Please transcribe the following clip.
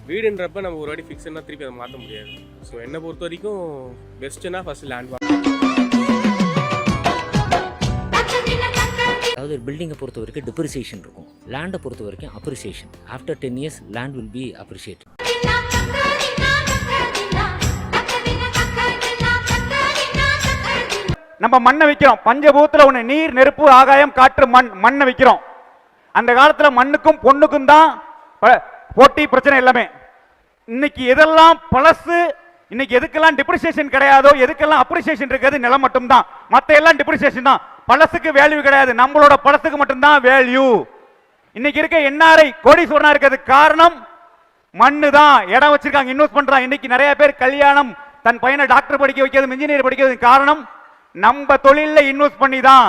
வீடுன்றப்ப நம்ம ஒரு வாட்டி ஃபிக்ஸ்னா திருப்பி அதை மாற்ற முடியாது. ஸோ என்னை பொறுத்த வரைக்கும் பெஸ்ட்டுனா ஃபஸ்ட்டு லேண்ட் வாங்க. அதாவது பில்டிங்கை பொறுத்த வரைக்கும் டிப்ரிசியேஷன் இருக்கும், லேண்டை பொறுத்த வரைக்கும் appreciation. After 10 years land will be appreciate. நம்ம மண்ணை வைக்கிறோம், பஞ்சபூத்துல ஒண்ணு நீர், நெருப்பு, ஆகாயம், காற்று, மண்ணை வைக்கிறோம். அந்த காலத்துல மண்ணுக்கும் பொண்ணுக்கும் தான் போட்டி, பிரச்சனை எல்லாமே. இன்னைக்கு எதெல்லாம் பழசு, இன்னைக்கு எதுக்கெல்லாம் டிப்ரிசியேஷன் கிடையாதோ, எதுக்கெல்லாம் அப்ரிசியேஷன் இருக்கிறது நிலம் மட்டும்தான். மற்ற எல்லாம் டிப்ரிசியேஷன் தான். பழசுக்கு வேல்யூ கிடையாது, நம்மளோட பழசுக்கு மட்டும்தான் வேல்யூ. இன்னைக்கு இருக்க என்ஆர்ஐ கோடீஸ்வரனா இருக்கிறது காரணம் மண்ணு தான். இடம் வச்சிருக்காங்க, இன்வெஸ்ட் பண்றாங்க. இன்னைக்கு நிறைய பேர் கல்யாணம், தன் பையனை டாக்டர் படிக்க வைக்கிறது, இன்ஜினியர் படிக்கிறது காரணம் நம்ம தொழில இன்வெஸ்ட் பண்ணி தான்.